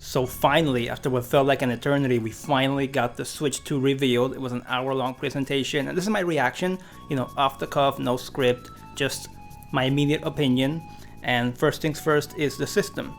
So finally, after what felt like an eternity, we finally got the Switch 2 revealed. It was an hour-long presentation, and this is my reaction, off the cuff, no script, just my immediate opinion. And first things first is the system.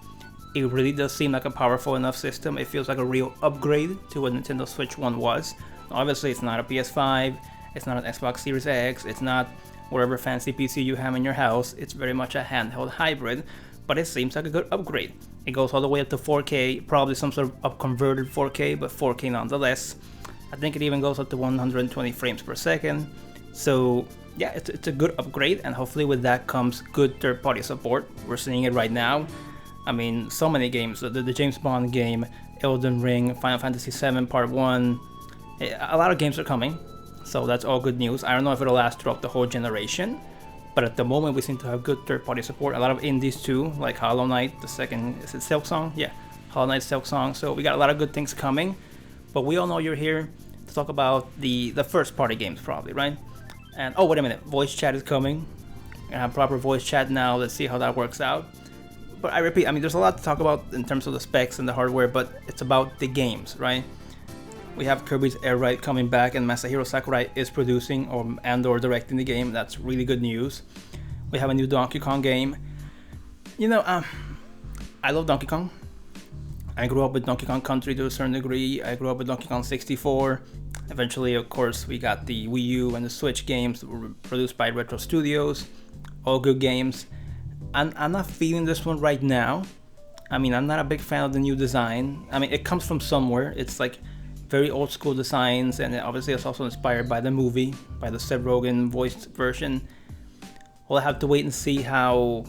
It really does seem like a powerful enough system. It feels like a real upgrade to what Nintendo Switch 1 was. Obviously, it's not a PS5, it's not an Xbox Series X, it's not whatever fancy PC you have in your house. It's very much a handheld hybrid, but it seems like a good upgrade. It goes all the way up to 4K, probably some sort of up-converted 4K, but 4K nonetheless. I think it even goes up to 120 frames per second. So yeah, it's a good upgrade, and hopefully with that comes good third-party support. We're seeing it right now. I mean, so many games, the James Bond game, Elden Ring, Final Fantasy VII Part 1, a lot of games are coming, so that's all good news. I don't know if it'll last throughout the whole generation, but at the moment we seem to have good third-party support. A lot of indies too, like Hollow Knight, the second, is it Silksong? Yeah, Hollow Knight Silksong. So we got a lot of good things coming, but we all know you're here to talk about the first-party games probably, right? And oh, wait a minute, voice chat is coming. I have proper voice chat now. Let's see how that works out. But I repeat, I mean, there's a lot to talk about in terms of the specs and the hardware, but it's about the games, right? We have Kirbys Air Ride coming back, and Masahiro Sakurai is producing or directing the game. That's really good news. We have a new Donkey Kong game. I love Donkey Kong. I grew up with Donkey Kong Country to a certain degree. I grew up with Donkey Kong 64. Eventually, of course, we got the Wii U and the Switch games that were produced by Retro Studios. All good games. I'm not feeling this one right now. I mean, I'm not a big fan of the new design. I mean, it comes from somewhere. It's like very old school designs, and obviously it's also inspired by the movie, by the Seth Rogen voiced version. We'll have to wait and see how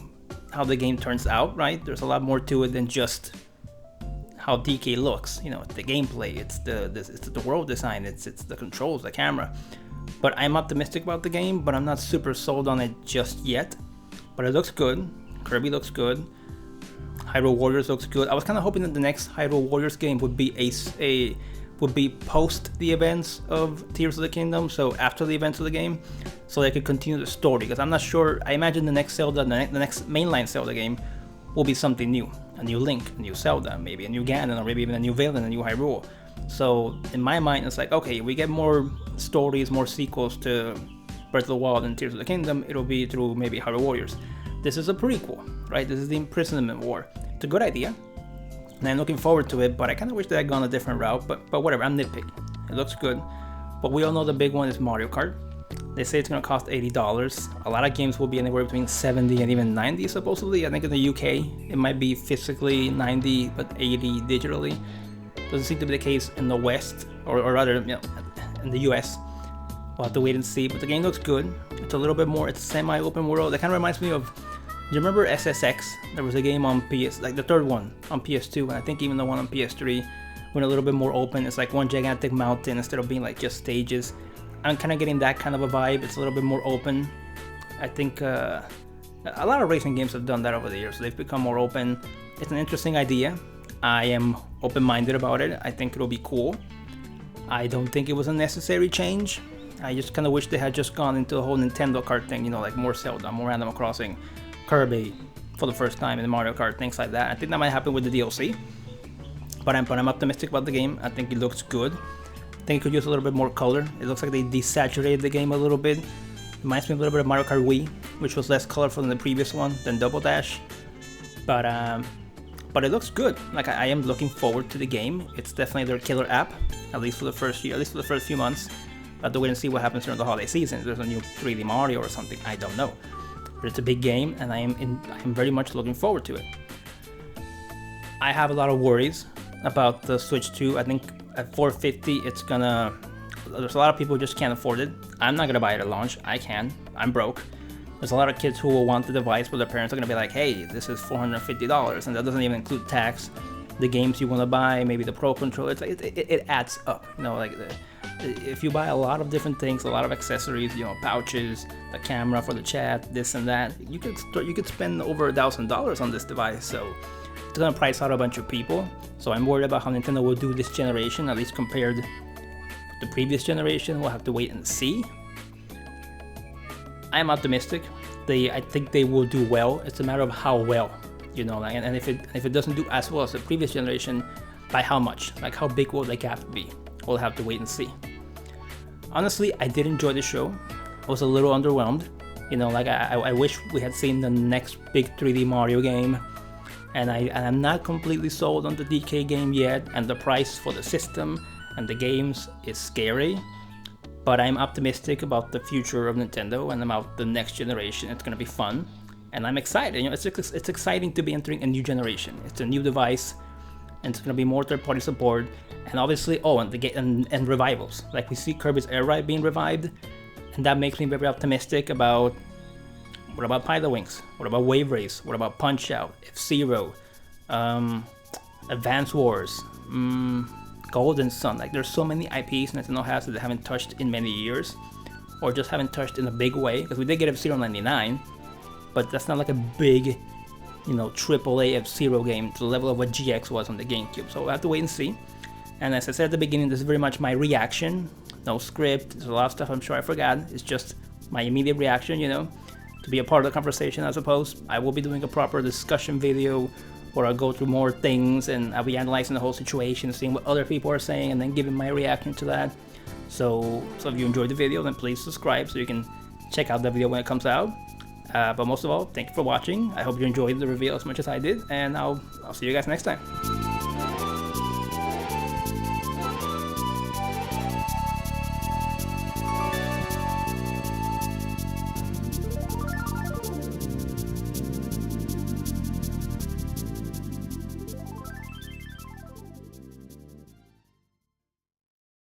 the game turns out, right? There's a lot more to it than just how DK looks. It's the gameplay, it's the world design, it's the controls, the camera. But I'm optimistic about the game, but I'm not super sold on it just yet. But it looks good. Kirby looks good. Hyrule Warriors looks good. I was kind of hoping that the next Hyrule Warriors game would be would be post the events of Tears of the Kingdom, so after the events of the game, so they could continue the story. Because I'm not sure. I imagine the next Zelda, the next mainline Zelda game, will be something new. A new Link, a new Zelda, maybe a new Ganon, or maybe even a new Vale and a new Hyrule. So in my mind, it's like, okay, we get more stories, more sequels to Breath of the Wild and Tears of the Kingdom, it'll be through maybe Hyrule Warriors. This is a prequel, right? This is the Imprisonment War. It's a good idea, and I'm looking forward to it, but I kind of wish they had gone a different route, but whatever, I'm nitpicking. It looks good, but we all know the big one is Mario Kart. They say it's going to cost $80. A lot of games will be anywhere between 70 and even 90 supposedly. I think in the UK, it might be physically 90, but 80 digitally. Doesn't seem to be the case in the West, or rather, in the US. We'll have to wait and see, but the game looks good. It's a little bit more, it's semi-open world. It kind of reminds me of, do you remember SSX? There was a game on PS, like the third one on PS2, and I think even the one on PS3 went a little bit more open. It's like one gigantic mountain instead of being like just stages. I'm kind of getting that kind of a vibe. It's a little bit more open. I think a lot of racing games have done that over the years. So they've become more open. It's an interesting idea. I am open-minded about it. I think it'll be cool. I don't think it was a necessary change. I just kind of wish they had just gone into the whole Nintendo Kart thing, like more Zelda, more Animal Crossing, Kirby for the first time in Mario Kart, things like that. I think that might happen with the DLC, but I'm optimistic about the game. I think it looks good. I think it could use a little bit more color. It looks like they desaturated the game a little bit. Reminds me a little bit of Mario Kart Wii, which was less colorful than the previous one, than Double Dash. But it looks good. Like I am looking forward to the game. It's definitely their killer app, at least for the first year, at least for the first few months. I have to wait and see what happens during the holiday season. If there's a new 3D Mario or something, I don't know. But it's a big game, and I'm very much looking forward to it. I have a lot of worries about the Switch 2. I think at $450, there's a lot of people who just can't afford it. I'm not gonna buy it at launch. I can. I'm broke. There's a lot of kids who will want the device, but their parents are gonna be like, hey, this is $450, and that doesn't even include tax, the games you wanna buy, maybe the Pro Controller. It's like it adds up. If you buy a lot of different things, a lot of accessories, pouches, the camera for the chat, this and that, you could spend over $1,000 on this device. So it's gonna price out a bunch of people. So I'm worried about how Nintendo will do this generation, at least compared to the previous generation. We'll have to wait and see. I am optimistic. I think they will do well. It's a matter of how well. you know, like, and if it doesn't do as well as the previous generation, by how much? Like, how big will the gap be? We'll have to wait and see. Honestly, I did enjoy the show. I was a little underwhelmed. You know, like, I wish we had seen the next big 3D Mario game. And I'm not completely sold on the DK game yet, and the price for the system and the games is scary. But I'm optimistic about the future of Nintendo and about the next generation. It's gonna be fun, and I'm excited. You know, it's exciting to be entering a new generation. It's a new device, and it's gonna be more third-party support, and obviously, and revivals. Like, we see Kirbys Air Ride being revived, and that makes me very optimistic about. What about Pilot Wings? What about Wave Race? What about Punch Out? F-Zero? Advance Wars? Golden Sun? Like, there's so many IPs Nintendo has that they haven't touched in many years, or just haven't touched in a big way. Because we did get F-Zero 99, but that's not like a big, you know, AAA F-Zero game to the level of what GX was on the Gamecube. So we'll have to wait and see. And as I said at the beginning, this is very much my reaction. No script. There's a lot of stuff I'm sure I forgot. It's just my immediate reaction, you know. To be a part of the conversation, I suppose. I will be doing a proper discussion video where I'll go through more things and I'll be analyzing the whole situation, seeing what other people are saying, and then giving my reaction to that. So if you enjoyed the video, then please subscribe so you can check out the video when it comes out. But most of all, thank you for watching. I hope you enjoyed the reveal as much as I did, and I'll see you guys next time.